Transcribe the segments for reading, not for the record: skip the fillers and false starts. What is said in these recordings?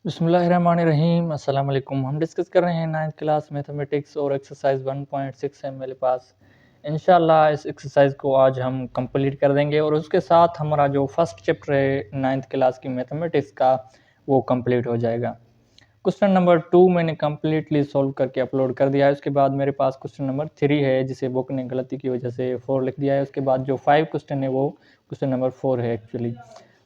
बिस्मिल्लाहिर्रहमानिर्रहीम अस्सलाम वालेकुम। हम डिस्कस कर रहे हैं 9th क्लास मैथमेटिक्स और एक्सरसाइज 1.6 है मेरे पास। इंशाल्लाह इस एक्सरसाइज को आज हम कंप्लीट कर देंगे और उसके साथ हमारा जो फर्स्ट चैप्टर है 9th क्लास की मैथमेटिक्स का वो कंप्लीट हो जाएगा। क्वेश्चन नंबर 2 मैंने कम्प्लीटली सॉल्व करके अपलोड कर दिया है। उसके बाद मेरे पास क्वेश्चन नंबर 3 है जिसे बुक ने गलती की वजह से 4 लिख दिया है। उसके बाद जो 5 क्वेश्चन है वो क्वेश्चन नंबर 4 है एक्चुअली।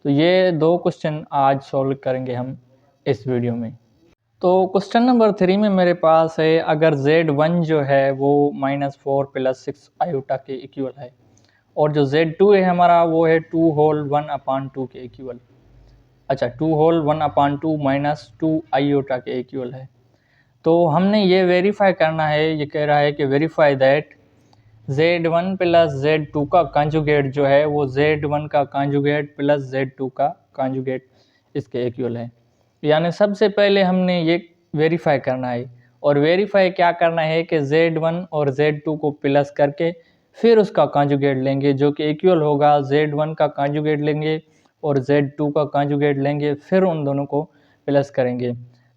तो ये 2 क्वेश्चन आज सॉल्व करेंगे हम इस वीडियो में। तो क्वेश्चन नंबर 3 में मेरे पास है, अगर Z1 जो है वो -4 + 6 आयोटा के इक्वल है और जो Z2 है हमारा वो है 2 होल 1/2 के इक्वल। अच्छा, 2 होल 1/2 -2 आयोटा के इक्वल है। तो हमने ये वेरीफाई करना है। ये कह रहा है कि वेरीफाई दैट Z1 + Z2 का कॉन्जुगेट जो है वो Z1 का कॉन्जुगेट + Z2 का कॉन्जुगेट इसके इक्वल है। यानी सबसे पहले हमने ये वेरीफाई करना है और वेरीफाई क्या करना है कि Z1 और Z2 को प्लस करके फिर उसका कॉन्जुगेट लेंगे जो कि इक्वल होगा Z1 का कॉन्जुगेट लेंगे और Z2 का कॉन्जुगेट लेंगे, फिर उन दोनों को प्लस करेंगे।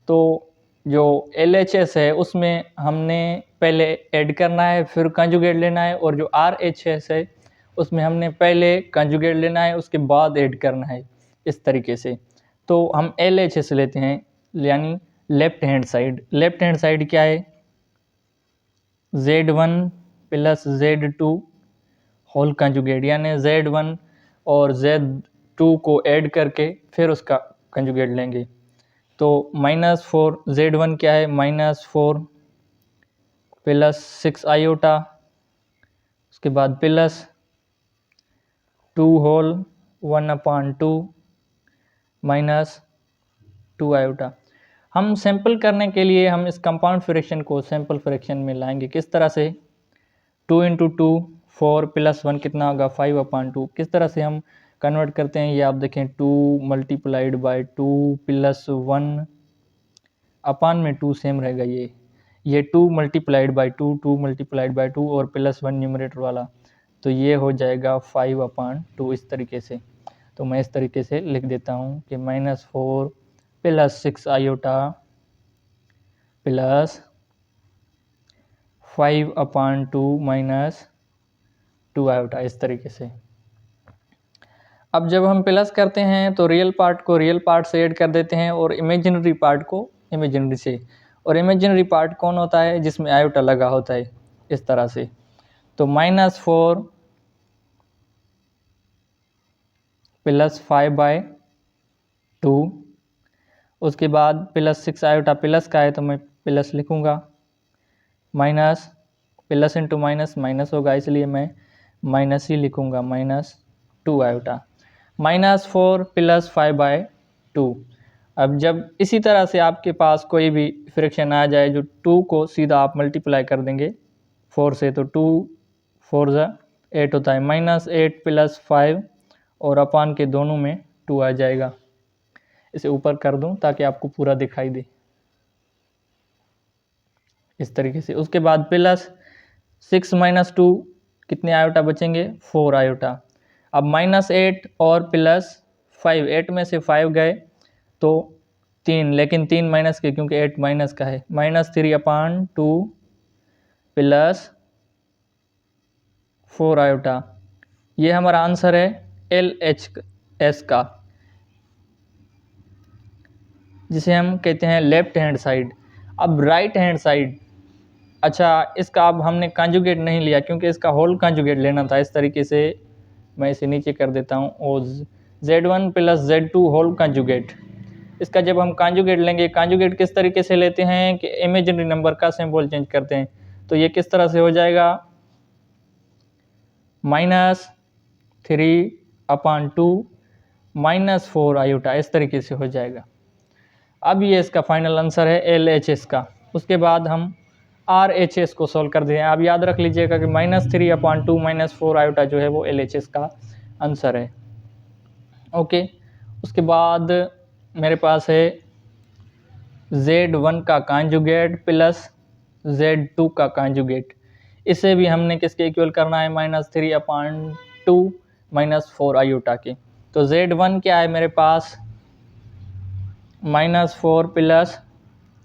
तो जो LHS है उसमें हमने पहले ऐड करना है फिर कॉन्जुगेट लेना है और जो RHS है उसमें हमने पहले कॉन्जुगेट लेना है उसके बाद ऐड करना है, इस तरीके से। तो हम LHS लेते हैं यानी left hand side. Left hand side क्या है? Z1 + Z2 होल कंजुगेट, यानी Z1 और Z2 को ऐड करके फिर उसका कंजुगेट लेंगे। तो -4 Z1 क्या है? -4 + 6 आयोटा, उसके बाद प्लस 2 होल 1/2 -2 आयोटा। हम सैंपल करने के लिए हम इस कंपाउंड फ्रैक्शन को सैंपल फ्रैक्शन में लाएंगे। किस तरह से? 2 × 2 4 + 1 कितना होगा? 5/2। किस तरह से हम कन्वर्ट करते हैं ये आप देखें। 2 × 2 + 1 अपान में 2 सेम रहेगा। ये 2 × 2 2 × 2 और +1 न्यूमरेटर वाला, तो ये हो जाएगा 5/2 इस तरीके से। तो मैं इस तरीके से लिख देता हूँ कि -4 + 6 आयोटा + 5/2 -2 आयोटा, इस तरीके से। अब जब हम प्लस करते हैं तो रियल पार्ट को रियल पार्ट से ऐड कर देते हैं और इमेजिनरी पार्ट को इमेजिनरी से। और इमेजिनरी पार्ट कौन होता है? जिसमें आयोटा लगा होता है, इस तरह से। तो -4 + 5/2, उसके बाद +6 आयोटा प्लस का है तो मैं प्लस लिखूँगा, minus plus into minus minus होगा इसलिए मैं माइनस ही लिखूँगा, -2 आयोटा। -4 + 5/2। अब जब इसी तरह से आपके पास कोई भी फ्रैक्शन आ जाए जो 2 को सीधा आप मल्टीप्लाई कर देंगे 4 से, तो 2 4 8 होता है। -8 + 5 और अपान के दोनों में 2 आ जाएगा। इसे ऊपर कर दूं ताकि आपको पूरा दिखाई दे, इस तरीके से। उसके बाद +6 - 2 कितने आयोटा बचेंगे? 4 आयोटा। अब -8 और +5, 8 में से 5 गए तो 3, लेकिन 3 माइनस के क्योंकि 8 माइनस का है। -3/2 + 4 आयोटा, ये हमारा आंसर है LHS का, जिसे हम कहते हैं लेफ्ट हैंड साइड। अब राइट हैंड साइड, अच्छा इसका अब हमने कॉन्जुगेट नहीं लिया क्योंकि इसका होल कॉन्जुगेट लेना था। इस तरीके से मैं इसे नीचे कर देता हूँ और Z1 + Z2 होल कॉन्जुगेट। इसका जब हम कॉन्जुगेट लेंगे, कॉन्जुगेट किस तरीके से लेते हैं कि इमेजिनरी नंबर का सिंबल चेंज करते हैं। तो ये किस तरह से हो जाएगा? -3/2 -4 आयोटा, इस तरीके से हो जाएगा। अब ये इसका फाइनल आंसर है LHS का। उसके बाद हम RHS को सॉल्व कर दें। आप याद रख लीजिएगा कि -3/2 -4 आयोटा जो है वो LHS का आंसर है। ओके, उसके बाद मेरे पास है Z1 का कॉन्जुगेट + Z2 का कॉन्जुगेट। इसे भी हमने किसके इक्वल करना है? -3/2 -4 आयोटा के। तो Z1 क्या है मेरे पास? -4 प्लस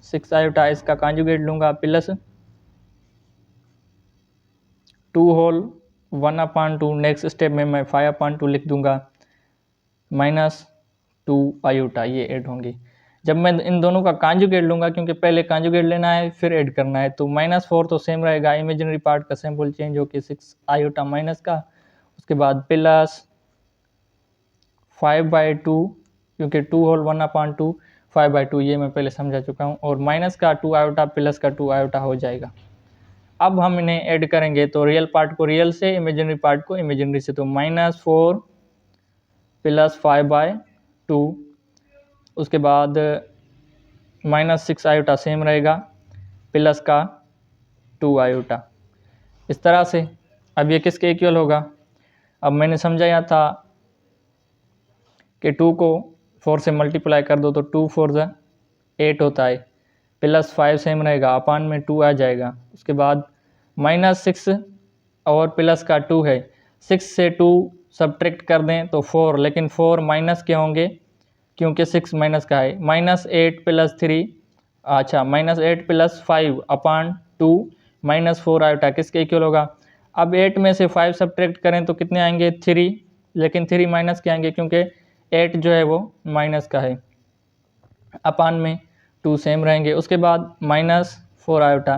6 आयोटा, इसका कॉन्जुगेट लूँगा प्लस 2 होल 1/2, नेक्स्ट स्टेप में मैं 5/2 लिख दूँगा, -2 आयोटा, ये ऐड होंगे। जब मैं इन दोनों का कॉन्जुगेट लूँगा, क्योंकि पहले कॉन्जुगेट लेना है फिर ऐड करना है, तो -4 तो सेम रहेगा, इमेजिनरी पार्ट का सिंबल चेंज होकर 6 आयोटा माइनस का, उसके बाद प्लस 5/2, क्योंकि 2 होल 1/2 5/2, ये मैं पहले समझा चुका हूँ, और माइनस का 2 आयोटा प्लस का 2 आयोटा हो जाएगा। अब हम इन्हें ऐड करेंगे, तो रियल पार्ट को रियल से, इमेजिनरी पार्ट को इमेजिनरी से, तो -4 प्लस 5/2, उसके बाद -6 आयोटा सेम रहेगा, प्लस का 2 आयोटा, इस तरह से। अब ये किसके इक्वल होगा? अब मैंने समझाया था कि 2 को 4 से मल्टीप्लाई कर दो तो 2 4 ज़ा 8 होता है, प्लस 5 सेम रहेगा, अपान में 2 आ जाएगा, उसके बाद -6 और प्लस का 2 है, 6 से 2 सब्ट्रैक्ट कर दें तो 4, लेकिन 4 माइनस के होंगे क्योंकि 6 माइनस का है, -8 प्लस 3, अच्छा -8 प्लस 5/2 -4 आयोटा किसके इक्वल होगा? अब 8 में से 5 सब्ट्रैक्ट करें तो कितने आएंगे? 3, लेकिन 3 माइनस के आएंगे क्योंकि 8 जो है वो माइनस का है, अपान में 2 सेम रहेंगे, उसके बाद -4 आयोटा।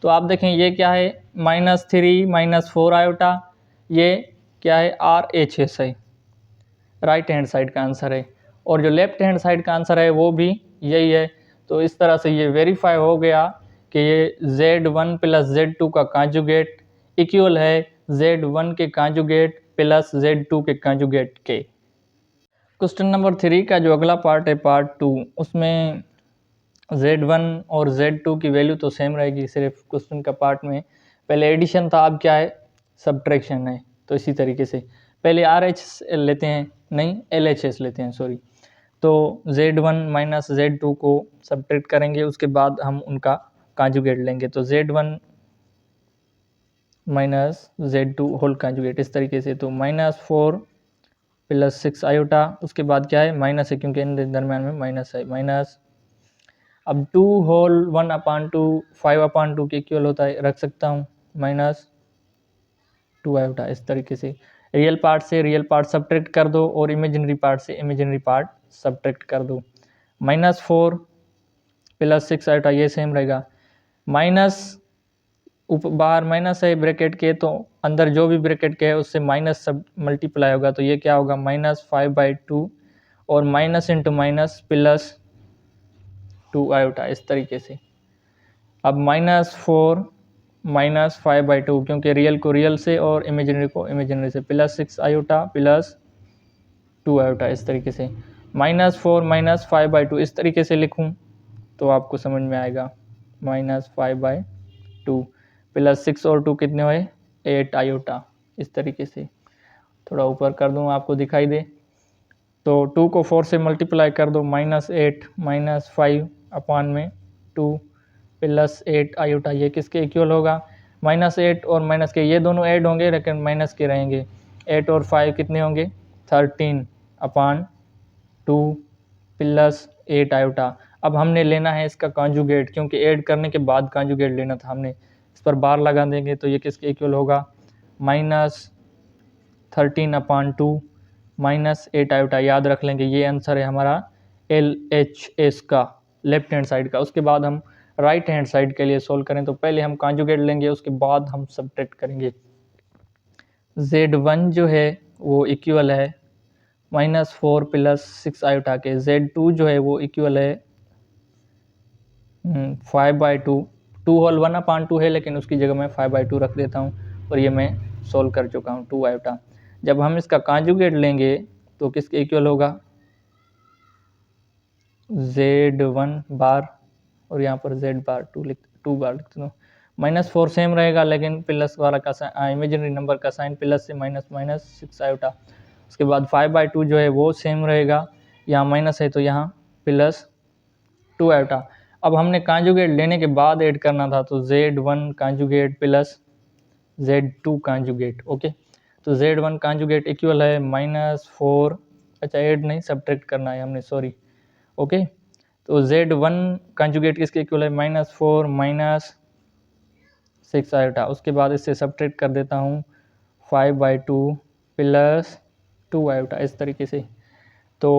तो आप देखें ये क्या है, -3 -4 आयोटा, ये क्या है? RHS है, राइट हैंड साइड का आंसर है, और जो लेफ्ट हैंड साइड का आंसर है वो भी यही है। तो इस तरह से ये वेरीफाई हो गया कि ये Z1 प्लस Z2 का कॉन्जुगेट इक्वल है Z1 के कॉन्जुगेट प्लस Z2 के कॉन्जुगेट के। क्वेश्चन नंबर 3 का जो अगला पार्ट है, पार्ट 2, उसमें Z1 और Z2 की वैल्यू तो सेम रहेगी, सिर्फ क्वेश्चन का पार्ट में पहले एडिशन था, अब क्या है? सब्ट्रैक्शन है। तो इसी तरीके से पहले RHS लेते हैं, नहीं LHS लेते हैं, सॉरी। तो Z1 माइनस Z2 को सब्ट्रैक्ट करेंगे, उसके बाद हम उनका कॉन्जुगेट लेंगे, तो Z1 minus Z2 whole conjugate, इस तरीके से। तो -4 प्लस 6 आयोटा, उसके बाद क्या है? माइनस है, क्योंकि इन दरम्यान में माइनस है, माइनस, अब 2 होल 1/2 5/2 के इक्वल होता है, रख सकता हूँ, -2 आयोटा, इस तरीके से। रियल पार्ट से रियल पार्ट सब्ट्रैक्ट कर दो और इमेजिनरी पार्ट से इमेजिनरी पार्ट सब्ट्रैक्ट कर दो। -4 प्लस 6 आयोटा, ये सेम रहेगा, माइनस बाहर माइनस है ब्रैकेट के, तो अंदर जो भी ब्रैकेट के है उससे माइनस सब मल्टीप्लाई होगा, तो ये क्या होगा? -5/2 और minus into minus plus 2 iota, इस तरीके से। अब -4 -5/2, क्योंकि रियल को रियल से और इमेजिनरी को इमेजिनरी से, प्लस 6 आयोटा प्लस 2 आयोटा, इस तरीके से। -4 -5/2 इस तरीके से लिखूं तो आपको समझ में आएगा, -5/2 प्लस 6 और 2 कितने हुए? 8 आयोटा, इस तरीके से। थोड़ा ऊपर कर दूं आपको दिखाई दे, तो 2 को 4 से मल्टीप्लाई कर दो, -8 -5 अपान में 2 प्लस 8 आयोटा, ये किसके इक्वल होगा? -8 और माइनस के ये दोनों ऐड होंगे लेकिन माइनस के रहेंगे, 8 और 5 कितने होंगे? 13/2 प्लस 8 आयोटा। अब हमने लेना है इसका कॉन्जुगेट, क्योंकि ऐड करने के बाद कॉन्जुगेट लेना था हमने, इस पर बार लगा देंगे तो ये किसके इक्वल होगा? -13/2 -8 आयोटा, याद रख लेंगे, ये आंसर है हमारा LHS का, लेफ्ट हैंड साइड का। उसके बाद हम राइट हैंड साइड के लिए सोल्व करें, तो पहले हम कॉन्जुगेट लेंगे, उसके बाद हम सब्ट्रैक्ट करेंगे। Z1 जो है वो इक्वल है -4 प्लस 6 आयोटा के, Z2 जो है वो इक्वल है 5/2, 2 होल 1/2 है, लेकिन उसकी जगह मैं 5/2 रख देता हूँ, और ये मैं सोल्व कर चुका हूँ, 2 आयोटा। जब हम इसका कॉन्जुगेट लेंगे तो किसके इक्वल होगा? Z1 बार, और यहाँ पर Z बार 2 बार लिख दो, -4 सेम रहेगा, लेकिन प्लस वाला का इमेजिनरी नंबर का साइन प्लस से माइनस, -6 आयोटा। उसके बाद 5/2 जो है वो सेम रहेगा, यहाँ माइनस है तो यहाँ प्लस 2 आयोटा। अब हमने कॉन्जुगेट लेने के बाद ऐड करना था, तो Z1 conjugate plus Z2 conjugate, okay. तो Z1 कॉन्जुगेट इक्वल है -4, अच्छा ऐड नहीं सब्ट्रैक्ट करना है हमने, सॉरी, ओके। तो Z1 कंजुगेट किसके इक्वल है, -4 -6 आयोटा। उसके बाद इससे सब्ट्रैक्ट कर देता हूँ 5/2 प्लस 2 आयोटा, इस तरीके से। तो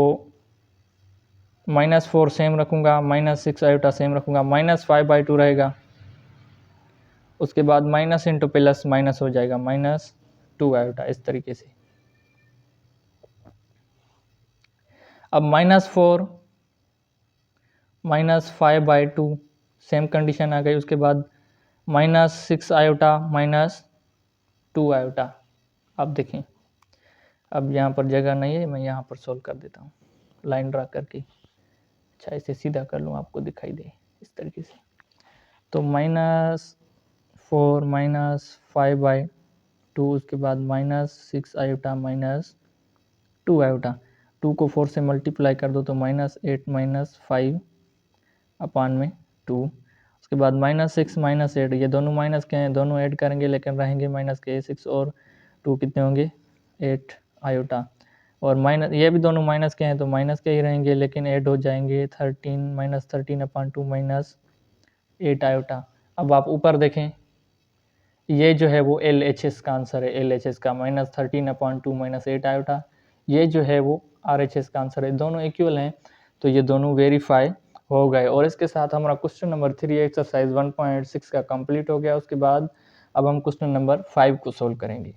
-4 सेम रखूँगा, -6 आयोटा सेम रखूँगा, -5/2 रहेगा। उसके बाद माइनस इंटू प्लस माइनस हो जाएगा, -2 आयोटा, इस तरीके से। अब -4 -5/2 सेम कंडीशन आ गई। उसके बाद -6 आयोटा -2 आयोटा। अब देखें, अब यहाँ पर जगह नहीं है, मैं यहाँ पर सोल्व कर देता हूँ लाइन ड्रा करके। अच्छा, इसे सीधा कर लूँ, आपको दिखाई दे इस तरीके से। तो -4 -5/2, उसके बाद -6 आयोटा -2 आयोटा। 2 को 4 से मल्टीप्लाई कर दो तो -8 -5 अपान में 2। उसके बाद -6 -8, ये दोनों माइनस के हैं, दोनों ऐड करेंगे लेकिन रहेंगे माइनस के। 6 और 2 कितने होंगे, 8 आयोटा। और माइनस, ये भी दोनों माइनस के हैं तो माइनस के ही रहेंगे लेकिन ऐड हो जाएंगे 13 -13 अपान 2 -8 आयोटा। अब आप ऊपर देखें, ये जो है वो LHS का आंसर है, LHS का -13 अपान 2 -8 आयोटा। ये जो है वो RHS का आंसर है। दोनों इक्वल हैं तो ये दोनों वेरीफाई हो गए। और इसके साथ हमारा क्वेश्चन नंबर 3 एक्सरसाइज 1.6 का कंप्लीट हो गया। उसके बाद अब हम क्वेश्चन नंबर 5 को सोल्व करेंगे।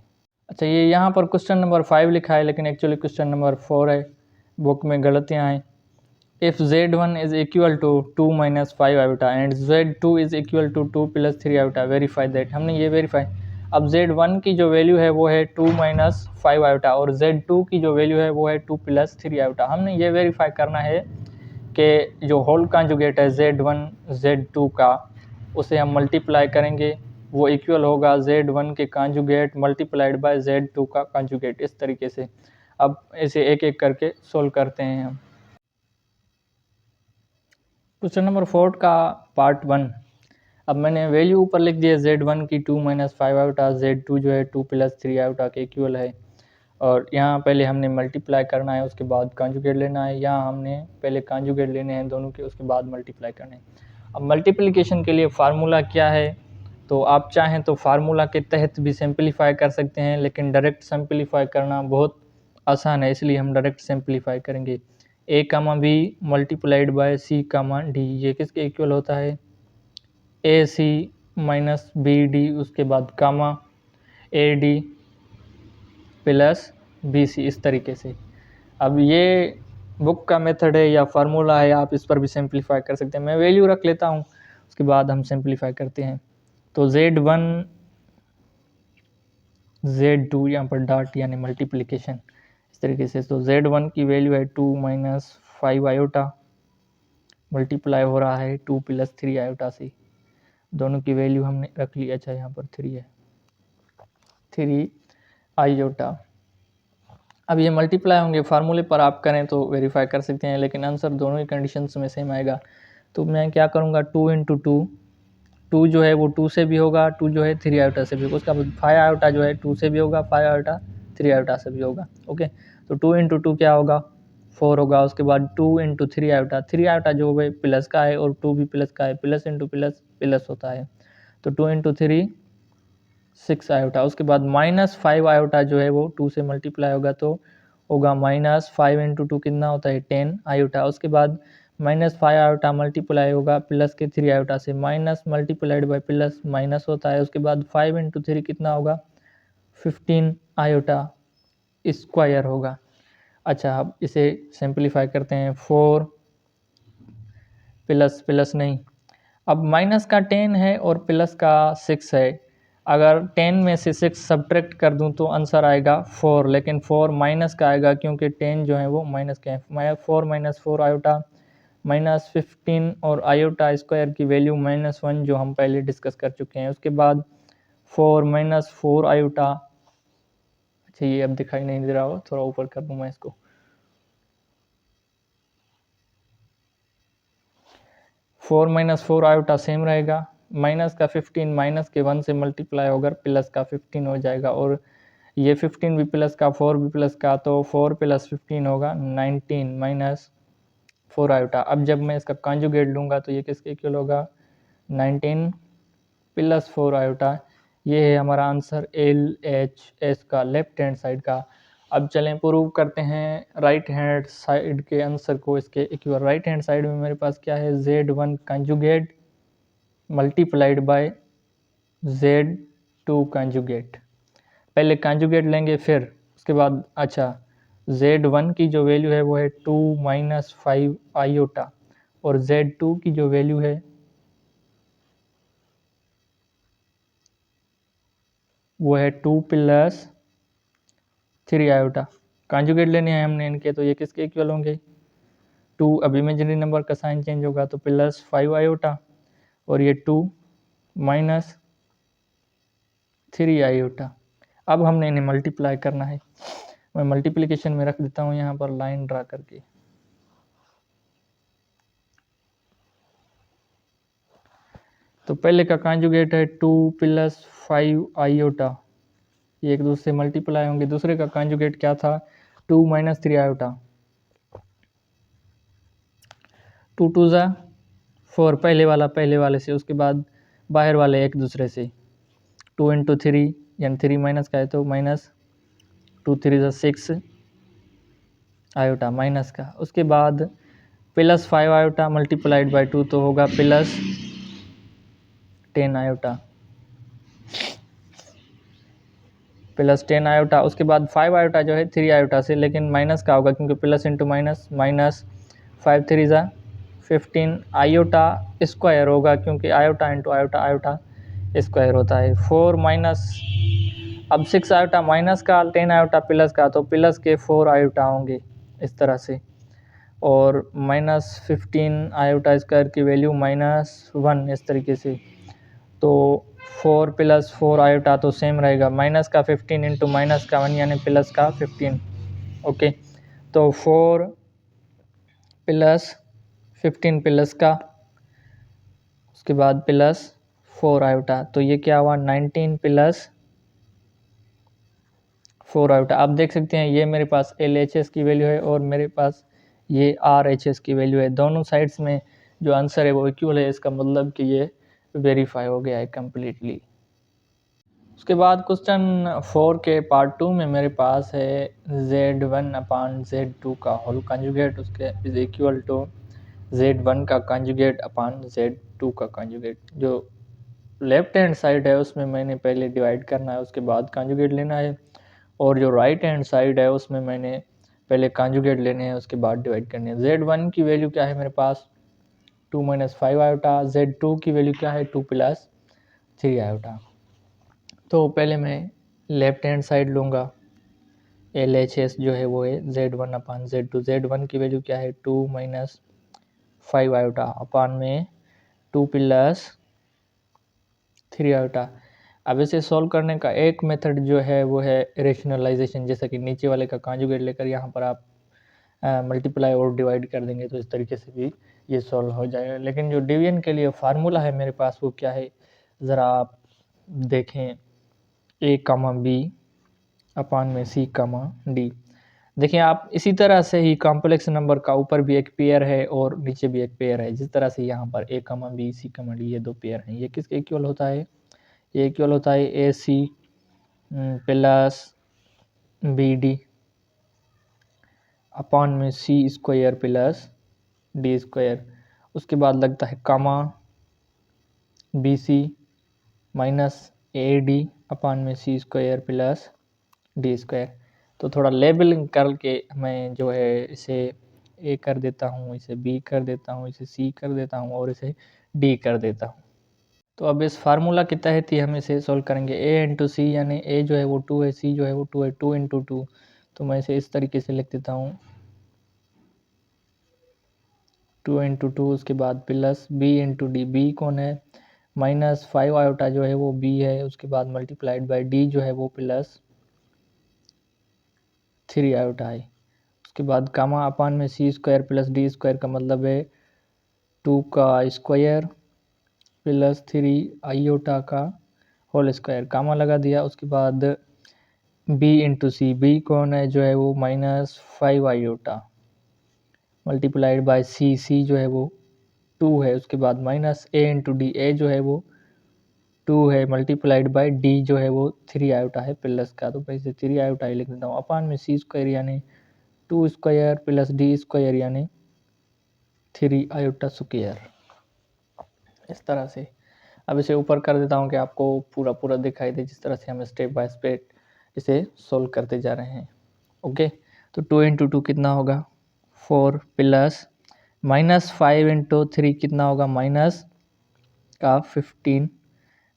अच्छा, ये यहाँ पर क्वेश्चन नंबर 5 लिखा है लेकिन एक्चुअली क्वेश्चन नंबर 4 है, बुक में गलतियाँ हैं। If Z1 is equal to 2 - 5 iota and Z2 is equal to 2 + 3 iota, verify that। हमने ये वेरीफाई, अब Z1 की जो वैल्यू है वो है 2 - 5 iota और Z2 की जो वैल्यू है वो है 2 + 3 iota। हमने ये वेरीफाई करना है कि जो होल कॉन्जुगेट है Z1 Z2 का, उसे हम मल्टीप्लाई करेंगे, वो इक्वल होगा Z1 के कॉन्जुगेट मल्टीप्लाइड बाय Z2 का कॉन्जुगेट, इस तरीके से। अब इसे एक एक करके सोल्व करते हैं हम। क्वेश्चन नंबर 4 का पार्ट 1। अब मैंने वैल्यू ऊपर लिख दिया Z1 की 2 - 5 आयोटा, Z2 जो है 2 + 3 आयोटा के इक्वल है। और यहाँ पहले हमने मल्टीप्लाई करना है, उसके बाद कॉन्जुगेट लेना है। यहाँ हमने पहले कॉन्जुगेट लेने हैं दोनों के, उसके बाद मल्टीप्लाई करने हैं। अब मल्टीप्लिकेशन के लिए फार्मूला क्या है, तो आप चाहें तो फार्मूला के तहत भी सिंप्लीफाई कर सकते हैं, लेकिन डायरेक्ट सिंप्लीफाई करना बहुत आसान है, इसलिए हम डायरेक्ट सिंप्लीफाई करेंगे। A, B multiplied by C, D, ये किसके इक्वल होता है, AC - BD, उसके बाद कामा AD प्लस BC, इस तरीके से। अब ये बुक का मेथड है या फार्मूला है, आप इस पर भी सिंप्लीफाई कर सकते हैं। मैं वैल्यू रख लेता हूँ, उसके बाद हम सिंप्लीफाई करते हैं। तो Z1 Z2, यहाँ पर डॉट यानी मल्टीप्लिकेशन, इस तरीके से। तो Z1 की वैल्यू है 2 - 5 आयोटा, मल्टीप्लाई हो रहा है 2 + 3 आयोटा से। दोनों की वैल्यू हमने रख ली। अच्छा, यहाँ पर 3 है, 3 आयोटा। अब ये मल्टीप्लाई होंगे, फार्मूले पर आप करें तो वेरीफाई कर सकते हैं, लेकिन आंसर दोनों ही कंडीशंस में सेम आएगा। तो मैं क्या करूँगा, 2 × 2, 2 जो है वो 2 से भी होगा, 2 जो है 3 आयोटा से भी होगा। उसका 5 आयोटा जो है 2 से भी होगा, 5 आयोटा 3 आयोटा से भी होगा। ओके, तो 2 × 2 क्या होगा, 4 होगा। उसके बाद 2 × 3 आयोटा, 3 आयोटा जो है प्लस का है और 2 भी प्लस का है, प्लस इंटू प्लस प्लस होता है। तो 2 × 3 6 आयोटा। उसके बाद -5 आयोटा जो है वो 2 से मल्टीप्लाई होगा तो होगा -5 × 2 कितना होता है, 10 आयोटा। उसके बाद -5 आयोटा मल्टीप्लाई होगा प्लस के 3 आयोटा से, minus multiplied by plus minus होता है। उसके बाद 5 × 3 कितना होगा, 15 आयोटा स्क्वायर होगा। अच्छा, अब इसे सिंप्लीफाई करते हैं। 4 प्लस प्लस नहीं, अब माइनस का 10 है और प्लस का 6 है। अगर 10 में से 6 सब्ट्रैक्ट कर दूं तो आंसर आएगा 4, लेकिन 4 माइनस का आएगा क्योंकि 10 जो है वो माइनस के हैं। 4 - 4 आयोटा -15 और आयोटा स्क्वायर की वैल्यू -1 जो हम पहले डिस्कस कर चुके हैं। उसके बाद 4 - 4 आयोटा, अच्छा ये अब दिखाई नहीं दे रहा हो, थोड़ा ऊपर कर दूँ मैं इसको। 4 - 4 आयोटा सेम रहेगा, माइनस का 15 माइनस के 1 से मल्टीप्लाई होकर प्लस का 15 हो जाएगा। और ये 15 भी प्लस का, 4 भी प्लस का, तो 4 + 15 होगा 19 - 4 आयोटा। अब जब मैं इसका कॉन्जुगेट लूँगा तो ये किसके इक्वल होगा, 19 प्लस 4 आयोटा। ये है हमारा आंसर LHS का, लेफ्ट हैंड साइड का। अब चलें प्रूव करते हैं राइट हैंड साइड के आंसर को इसके इक्वल। राइट हैंड साइड में मेरे पास क्या है, Z1 conjugate multiplied by Z2 conjugate. पहले कंजुगेट लेंगे, फिर उसके बाद अच्छा Z1 की जो वैल्यू है वो है 2 माइनस 5 आयोटा, और Z2 की जो वैल्यू है वो है 2 प्लस 3 आयोटा। कॉन्जुगेट लेने हैं हमने इनके, तो ये किसके इक्वल होंगे, 2, अब इमेजिनरी नंबर का साइन चेंज होगा तो प्लस 5 आयोटा, और ये 2 माइनस 3 आयोटा। अब हमने इन्हें मल्टीप्लाई करना है। मैं मल्टीप्लिकेशन में रख देता हूँ यहाँ पर लाइन ड्रा करके। तो पहले का कॉन्जुगेट है 2 प्लस 5 आयोटा, ये एक दूसरे से मल्टीप्लाई होंगे। दूसरे का कॉन्जुगेट क्या था, 2 माइनस 3 आयोटा, 2 2 ज़ा 4, पहले वाला पहले वाले से, उसके बाद बाहर वाले एक दूसरे से, 2 इंटू 3 यानी 3 माइनस का है तो माइनस 2 3 ज़ा 6 आयोटा माइनस का। उसके बाद प्लस 5 आयोटा मल्टीप्लाइड बाय 2 तो होगा प्लस 10 आयोटा, प्लस 10 आयोटा। उसके बाद 5 आयोटा जो है 3 आयोटा से, लेकिन माइनस का होगा क्योंकि प्लस इंटू माइनस, माइनस 5 3 ज़ा 15 आयोटा स्क्वायर होगा, क्योंकि iota into iota iota square होता है। 4 माइनस, अब 6 आयोटा माइनस का, 10 आयोटा प्लस का, तो प्लस के 4 आयोटा होंगे इस तरह से, और माइनस 15 आयोटा स्क्वायर की वैल्यू -1 इस तरीके से। तो 4 प्लस 4 आयोटा तो सेम रहेगा, माइनस का 15 इंटू माइनस का 1 यानी प्लस का 15। ओके, तो 4 प्लस 15 प्लस का, उसके बाद प्लस 4 आयोटा, तो ये क्या हुआ 19 प्लस 4 आयोटा। आप देख सकते हैं ये मेरे पास LHS की वैल्यू है और मेरे पास ये RHS की वैल्यू है। दोनों साइड्स में जो आंसर है वो इक्वल है, इसका मतलब कि ये वेरीफाई हो गया है कम्प्लीटली। उसके बाद क्वेश्चन 4 के पार्ट 2 में मेरे पास है Z1 अपान Z2 का होल कंजुगेट, उसके इज इक्वल टू Z1 का कंजुगेट अपान Z2 का कंजुगेट। जो लेफ्ट हैंड साइड है उसमें मैंने पहले डिवाइड करना है, उसके बाद कंजुगेट लेना है, और जो राइट हैंड साइड है उसमें मैंने पहले कंजुगेट लेने हैं उसके बाद डिवाइड करने हैं। Z1 की वैल्यू क्या है मेरे पास, 2 माइनस 5 आयोटा। Z2 की वैल्यू क्या है, 2 प्लस 3 आयोटा। तो पहले मैं लेफ्ट हैंड साइड लूँगा, LHS जो है वो है Z1 अपान Z2। Z1 की वैल्यू क्या है, 2 माइनस 5 आयोटा अपान में 2 प्लस 3 आयोटा। अब इसे सॉल्व करने का एक मेथड जो है वो है रेशनलाइजेशन, जैसा कि नीचे वाले का कॉन्जुगेट लेकर यहाँ पर आप मल्टीप्लाई और डिवाइड कर देंगे तो इस तरीके से भी ये सॉल्व हो जाएगा। लेकिन जो डिवीजन के लिए फार्मूला है मेरे पास वो क्या है, ज़रा आप देखें, A, B अपान में C, D। देखिए आप इसी तरह से ही कॉम्प्लेक्स नंबर का ऊपर भी एक पेयर है और नीचे भी एक पेयर है, जिस तरह से यहाँ पर A, B, C, D ये दो पेयर हैं, ये किसके इक्वल होता है, ये इक्वल होता है AC प्लस BD अपान में C square plus D square. उसके बाद लगता है कामा BC माइनस AD अपान में C square plus D square. तो थोड़ा लेबलिंग करके मैं जो है इसे A कर देता हूँ, इसे B कर देता हूँ, इसे C कर देता हूँ और इसे D कर देता हूँ। तो अब इस फार्मूला के तहत ही हम इसे सोल्व करेंगे। A इंटू सी, यानी A जो है वो 2 है, C जो है वो 2 है, 2 इंटू 2। तो मैं इसे इस तरीके से लिख देता हूँ, 2 इंटू 2, उसके बाद plus B into D, B कौन है, माइनस 5 आयोटा जो है वो B है, उसके बाद मल्टीप्लाइड बाय D जो है वो प्लस 3 आयोटा है। उसके बाद कामा अपान में C square plus D square का मतलब है 2 का स्क्वायर प्लस 3 आयोटा का होल स्क्वायर, कामा लगा दिया। उसके बाद B इंटू सी, B कौन है जो है वो -5 आयोटा, मल्टीप्लाइड बाय सी, सी जो है वो 2 है, उसके बाद माइनस ए इंटू डी, ए जो है वो 2 है, मल्टीप्लाइड बाय डी जो है वो 3 आयोटा है प्लस का, तो मैं इसे 3 आयोटा ही लिख देता हूँ, अपान में सी स्क्वायर यानी 2 स्क्वायर प्लस डी स्क्वायर यानी 3 आयोटा स्क्वायर, इस तरह से। अब इसे ऊपर कर देता हूँ कि आपको पूरा पूरा दिखाई दे, जिस तरह से हम स्टेप बाय स्टेप इसे सोल्व करते जा रहे हैं। ओके, तो 2 इंटू 2 कितना होगा 4 प्लस माइनस 5 इंटू 3 कितना होगा माइनस का 15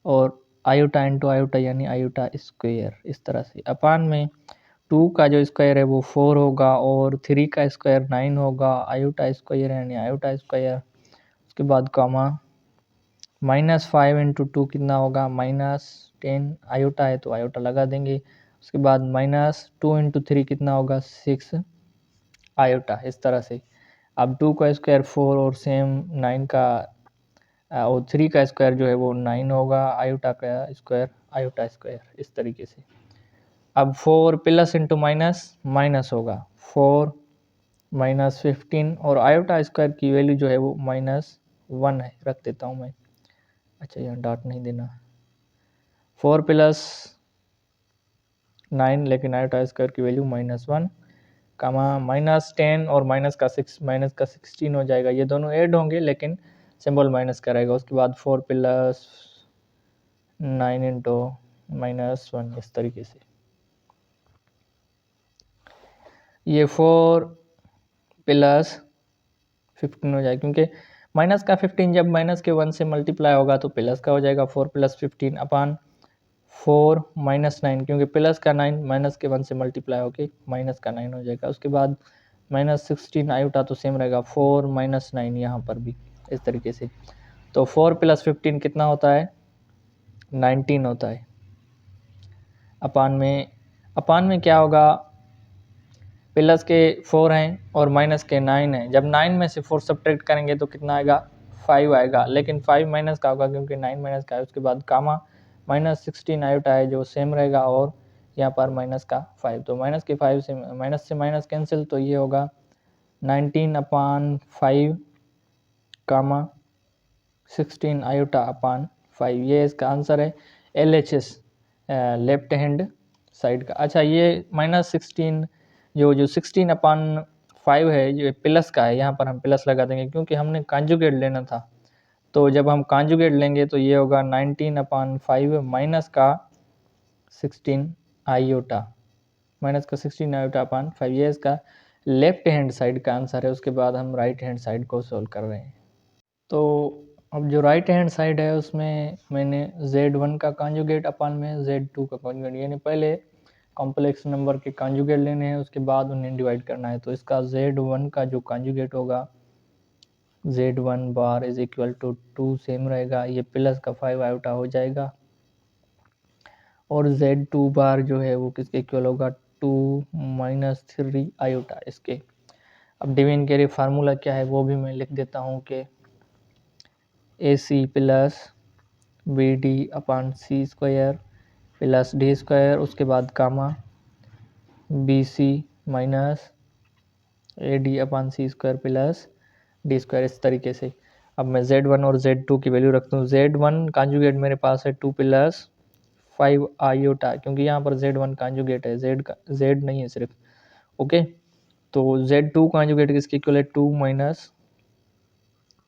और आयोटा इंटू आयोटा यानी आयोटा स्क्वायर, इस तरह से। अपान में 2 का जो स्क्वायर है वो 4 होगा और 3 का स्क्वायर 9 होगा, आयोटा स्क्वायर यानी आयोटा स्क्वायर, उसके बाद कॉमा माइनस 5 इंटू 2 कितना होगा माइनस 10, आयोटा है तो आयोटा लगा देंगे, उसके बाद माइनस 2 इंटू 3 कितना होगा 6 आयोटा, इस तरह से। अब 2 का स्क्वायर 4 और सेम 9 का और 3 का स्क्वायर जो है वो 9 होगा, आयोटा का स्क्वायर आयोटा स्क्वायर, इस तरीके से। अब 4 प्लस इंटू माइनस माइनस होगा 4 माइनस 15 और आयोटा स्क्वायर की वैल्यू जो है वो -1 है, रख देता हूँ मैं। अच्छा, यहाँ डॉट नहीं देना, 4 प्लस 9 लेकिन आयोटा स्क्वायर की वैल्यू -1 कामा -10 और माइनस का 16 हो जाएगा, ये दोनों ऐड होंगे लेकिन सिंबल माइनस का रहेगा। उसके बाद 4 प्लस 9 इंटू -1, इस तरीके से। ये 4 प्लस 15 हो जाएगा, क्योंकि माइनस का 15 जब माइनस के 1 से मल्टीप्लाई होगा तो प्लस का हो जाएगा, 4 प्लस 15 अपान 4 माइनस 9, क्योंकि प्लस का 9 माइनस के 1 से मल्टीप्लाई होके माइनस का 9 हो जाएगा। उसके बाद -16 आयोटा तो सेम रहेगा, 4 माइनस 9 यहाँ पर भी, इस तरीके से। तो 4 प्लस 15 कितना होता है 19 होता है। अपान में क्या होगा, प्लस के 4 हैं और माइनस के 9 हैं, जब 9 में से 4 सब्ट्रैक्ट करेंगे तो कितना आएगा 5 आएगा, लेकिन 5 माइनस का होगा क्योंकि 9 माइनस का है। उसके बाद कामा -16 आयोटा है जो सेम रहेगा और यहाँ पर माइनस का 5, तो माइनस के 5 से माइनस कैंसिल, तो ये होगा 19 अपान 5 कामा 16 आयोटा अपान 5, ये इसका आंसर है LHS, लेफ्ट हैंड साइड का। अच्छा, ये -16 जो 16 अपान 5 है ये प्लस का है, यहाँ पर हम प्लस लगा देंगे क्योंकि हमने कॉन्जुगेट लेना था। तो जब हम कॉन्जुगेट लेंगे तो ये होगा 19 अपान 5 माइनस का 16 आयोटा, माइनस का 16 आयोटा अपान 5, ये इसका लेफ्ट हैंड साइड का आंसर है। उसके बाद हम राइट हैंड साइड को सोल्व कर रहे हैं। तो अब जो राइट हैंड साइड है उसमें मैंने Z1 का कॉन्जुगेट अपान में Z2 का कॉन्जुगेट, यानी पहले कॉम्प्लेक्स नंबर के कॉन्जुगेट लेने हैं उसके बाद उन्हें डिवाइड करना है। तो इसका Z1 का जो कॉन्जुगेट होगा Z1 bar is equal to 2 same रहेगा, ये प्लस का 5 आयोटा हो जाएगा, और Z2 बार जो है वो किसके इक्वल होगा 2 माइनस 3 आयोटा इसके। अब डिवीजन के लिए फार्मूला क्या है वो भी मैं लिख देता हूँ कि AC प्लस BD अपान C square plus D square, उसके बाद कामा BC माइनस AD अपान C square plus D square, इस तरीके से। अब मैं Z1 और Z2 की वैल्यू रखता हूँ। Z1 कॉन्जुगेट मेरे पास है 2 प्लस 5 आयोटा, क्योंकि यहाँ पर Z1 कॉन्जुगेट है, Z नहीं है सिर्फ। ओके, तो Z2 कॉन्जुगेट किसके इक्वल है 2 माइनस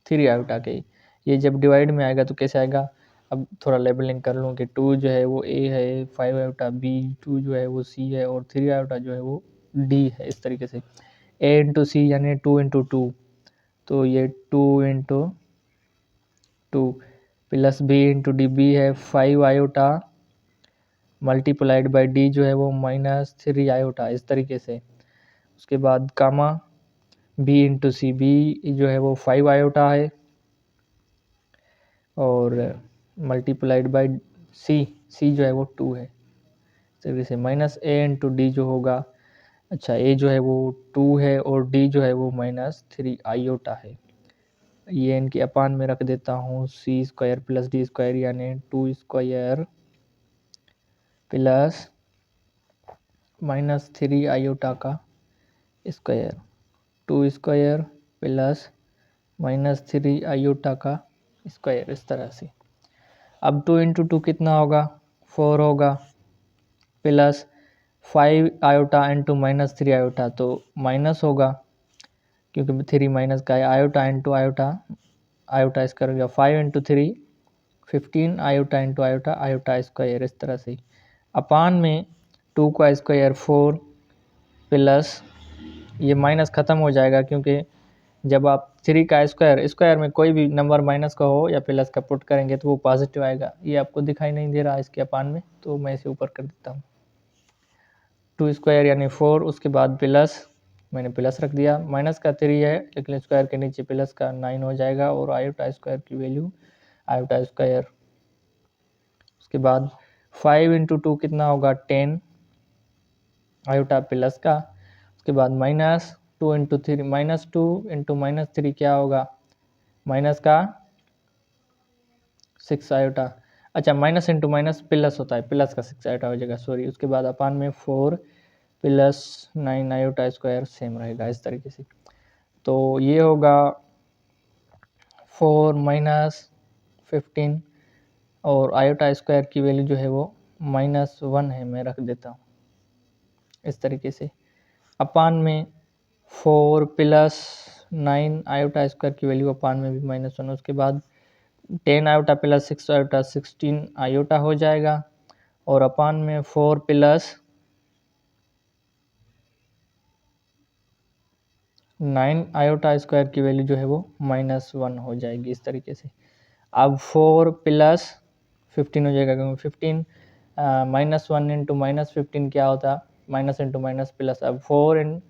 3 आयोटा के। ये जब डिवाइड में आएगा तो कैसे आएगा, अब थोड़ा लेबलिंग कर लूँ कि 2 जो है वो A है, 5 आयोटा B, 2 जो है वो C है और 3 आयोटा जो है वो D है, इस तरीके से। A इंटू C यानी 2 इंटू 2, तो ये 2 into 2 plus B into D, B है 5 आयोटा मल्टीप्लाइड बाई D जो है वो -3 आयोटा, इस तरीके से। उसके बाद कामा B इंटू C, B जो है वो 5 आयोटा है और मल्टीप्लाइड बाई C जो है वो 2 है, इस तरीके से। माइनस A इंटू डी जो होगा, अच्छा A जो है वो 2 है और D जो है वो -3 आयोटा है, ये इनके अपान में रख देता हूँ C square plus D square यानी 2 स्क्वायर प्लस -3 आयोटा का स्क्वायर, 2 स्क्वायर प्लस -3 आयोटा का स्क्वायर, इस तरह से। अब 2 इंटू 2 कितना होगा, 4 होगा, प्लस 5 आयोटा इंटू -3 आयोटा, तो माइनस होगा क्योंकि 3 माइनस का है। Iota into iota, iota square हो गया 5 into 3 15 iota into iota, iota square, इस तरह से। अपान में 2 का स्क्वायर 4 प्लस, ये माइनस ख़त्म हो जाएगा क्योंकि जब आप 3 का स्क्वायर, स्क्वायर में कोई भी नंबर माइनस का हो या प्लस का पुट करेंगे तो वो पॉजिटिव आएगा। ये आपको दिखाई नहीं दे रहा इसके अपान में, तो मैं इसे ऊपर कर देता हूँ। 2 स्क्वायर यानी 4, उसके बाद प्लस, मैंने प्लस रख दिया, माइनस का 3 है लेकिन स्क्वायर के नीचे प्लस का 9 हो जाएगा, और आयोटा स्क्वायर की वैल्यू आयोटा स्क्वायर। उसके बाद 5 इंटू 2 कितना होगा, 10 आयोटा प्लस का। उसके बाद माइनस 2 इंटू 3, -2 इंटू -3 क्या होगा, माइनस का 6 आयोटा। अच्छा, माइनस इंटू माइनस प्लस होता है, प्लस का 6 आयोटा हो जाएगा, सॉरी। उसके बाद अपान में 4 प्लस 9 आयोटा स्क्वायर, सेम रहेगा इस तरीके से। तो ये होगा 4 माइनस 15, और आयोटा स्क्वायर की वैल्यू जो है वो -1 है, मैं रख देता हूँ इस तरीके से। अपान में 4 प्लस 9 आयोटा स्क्वायर की वैल्यू अपान में भी -1। उसके बाद 10 आयोटा प्लस 6 आयोटा 16 आयोटा हो जाएगा, और अपान में 4 प्लस 9 आयोटा स्क्वायर की वैल्यू जो है वो -1 हो जाएगी इस तरीके से। अब 4 प्लस 15 हो जाएगा, क्योंकि 15 -1 इंटू -15 क्या होता है, माइनस इंटू माइनस प्लस। अब 4 इन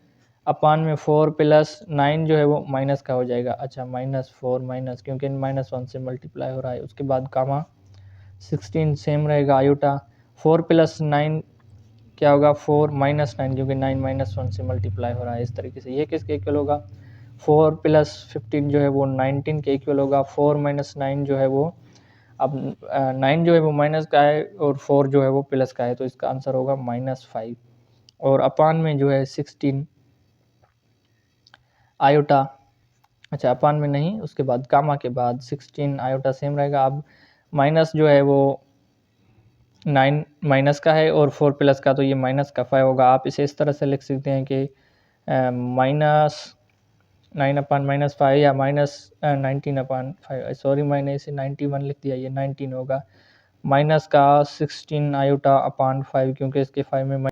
अपान में 4 प्लस 9 जो है वो माइनस का हो जाएगा। अच्छा, -4 माइनस, क्योंकि -1 से मल्टीप्लाई हो रहा है। उसके बाद कामा 16 सेम रहेगा आयोटा। 4 प्लस 9 क्या होगा, 4 माइनस 9, क्योंकि 9 -1 से मल्टीप्लाई हो रहा है इस तरीके से। ये किसके इक्वल होगा, 4 प्लस 15 जो है वो 19 के इक्वल होगा। 4 माइनस 9 जो है वो, अब 9 जो है वो माइनस का है और 4 जो है वो प्लस का है, तो इसका आंसर होगा -5। और अपान में जो है 16 आयोटा, अच्छा अपान में नहीं, उसके बाद कामा के बाद 16 आयोटा सेम रहेगा। अब माइनस जो है वो 9 माइनस का है और 4 प्लस का, तो ये -5 होगा। आप इसे इस तरह से लिख सकते हैं कि -9/-5 या -19/5, सॉरी मैंने इसे 91 लिख दिया, ये 19 होगा। माइनस का 16 आयोटा अपान 5, क्योंकि इसके 5 में